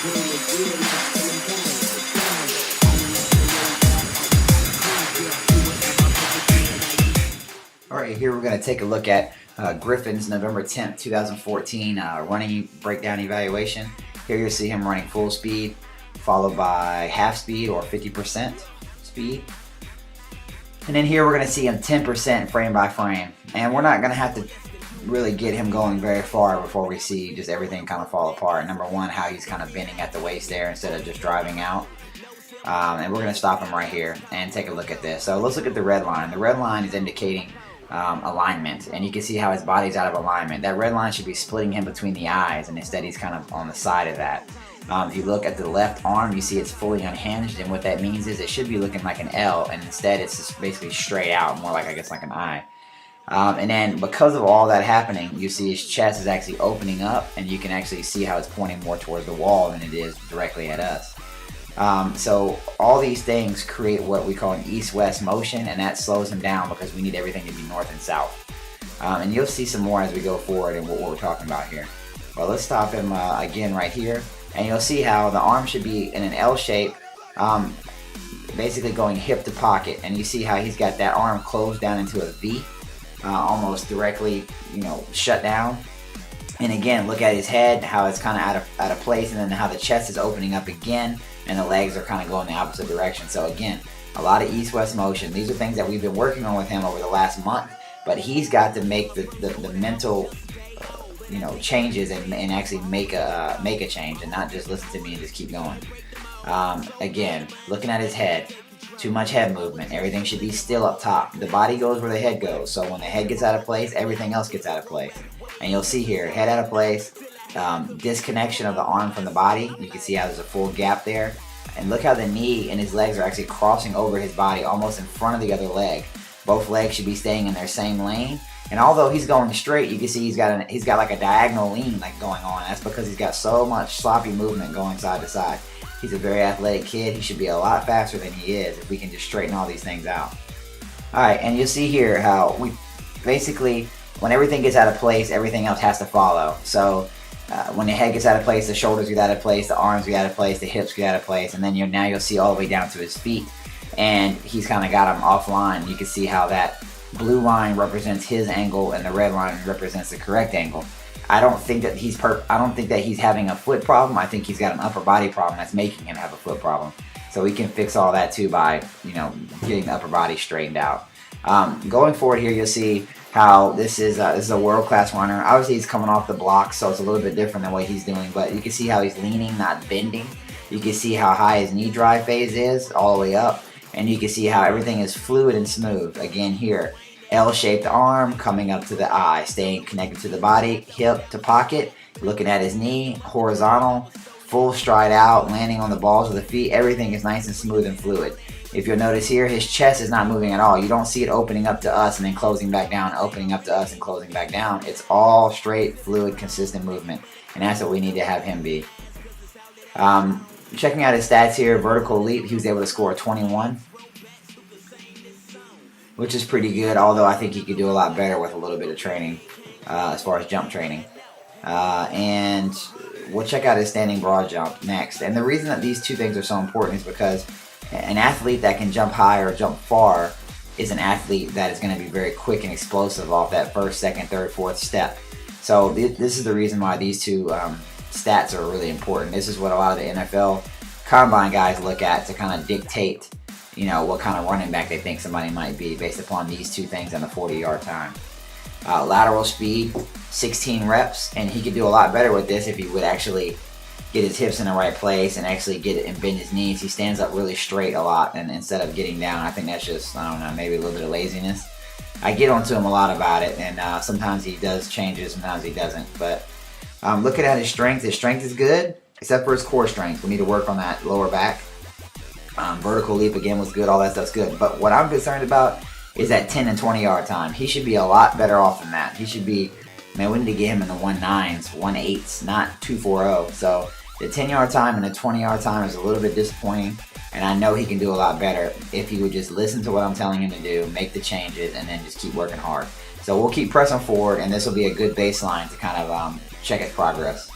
Alright, here we're going to take a look at Griffin's November 10th, 2014 running breakdown evaluation. Here you'll see him running full speed, followed by half speed or 50% speed. And then here we're going to see him 10% frame by frame. And we're not going to have to really get him going very far before we see just everything kind of fall apart. Number one, how he's kind of bending at the waist there instead of just driving out. And we're going to stop him right here and take a look at this. So let's look at the red line. The red line is indicating alignment, and you can see how his body's out of alignment. That red line should be splitting him between the eyes, and instead he's kind of on the side of that. If you look at the left arm, you see it's fully unhinged, and what that means is it should be looking like an L, and instead it's just basically straight out, more like, I guess, like an I. And then because of all that happening, you see his chest is actually opening up, and you can actually see how it's pointing more towards the wall than it is directly at us. So all these things create what we call an east-west motion, and that slows him down because we need everything to be north and south. And you'll see some more as we go forward and what we're talking about here. Well, let's stop him again right here, and you'll see how the arm should be in an L shape, basically going hip to pocket, and you see how he's got that arm closed down into a V, almost directly, shut down. And again, look at his head, how it's kind of out of place, and then how the chest is opening up again, and the legs are kind of going the opposite direction. So again, a lot of east-west motion. These are things that we've been working on with him over the last month, but he's got to make the mental changes and actually make a change, and not just listen to me and just keep going. Again, looking at his head, too much head movement. Everything should be still up top. The body goes where the head goes, so when the head gets out of place, everything else gets out of place. And you'll see here, head out of place, disconnection of the arm from the body. You can see how there's a full gap there. And look how the knee and his legs are actually crossing over his body, almost in front of the other leg. Both legs should be staying in their same lane. And although he's going straight, you can see he's got like a diagonal lean going on. That's because he's got so much sloppy movement going side to side. He's a very athletic kid. He should be a lot faster than he is if we can just straighten all these things out. Alright, and you'll see here how we basically, when everything gets out of place, everything else has to follow. So when the head gets out of place, the shoulders get out of place, the arms get out of place, the hips get out of place, and then now you'll see all the way down to his feet. And he's kind of got them offline. You can see how that blue line represents his angle and the red line represents the correct angle. I don't think that he's having a foot problem. I think he's got an upper body problem that's making him have a foot problem. So we can fix all that too by getting the upper body straightened out. Going forward here, you'll see how this is a world-class runner. Obviously he's coming off the block, so it's a little bit different than what he's doing, but you can see how he's leaning, not bending. You can see how high his knee drive phase is, all the way up, and you can see how everything is fluid and smooth. Again here, L-shaped arm coming up to the eye, staying connected to the body, hip to pocket, looking at his knee, horizontal, full stride out, landing on the balls of the feet. Everything is nice and smooth and fluid. If you'll notice here, his chest is not moving at all. You don't see it opening up to us and then closing back down, opening up to us and closing back down. It's all straight, fluid, consistent movement, and that's what we need to have him be. Checking out his stats here, vertical leap, he was able to score a 21, which is pretty good, although I think he could do a lot better with a little bit of training as far as jump training. And we'll check out his standing broad jump next. And the reason that these two things are so important is because an athlete that can jump high or jump far is an athlete that is going to be very quick and explosive off that first, second, third, fourth step. So this is the reason why these two stats are really important. This is what a lot of the NFL combine guys look at to kind of dictate, what kind of running back they think somebody might be based upon these two things and the 40-yard time. Lateral speed, 16 reps, and he could do a lot better with this if he would actually get his hips in the right place and actually get it and bend his knees. He stands up really straight a lot, and instead of getting down, I think that's just, I don't know, maybe a little bit of laziness. I get onto him a lot about it, and sometimes he does changes, sometimes he doesn't. But looking at his strength is good, except for his core strength. We need to work on that lower back. Vertical leap again was good, all that stuff's good. But what I'm concerned about is that 10 and 20-yard time. He should be a lot better off than that. He should be, we need to get him in the 1.9s, 1.8s, not 2.40. So the 10-yard time and the 20-yard time is a little bit disappointing, and I know he can do a lot better if he would just listen to what I'm telling him to do, make the changes, and then just keep working hard. So we'll keep pressing forward, and this will be a good baseline to kind of check his progress.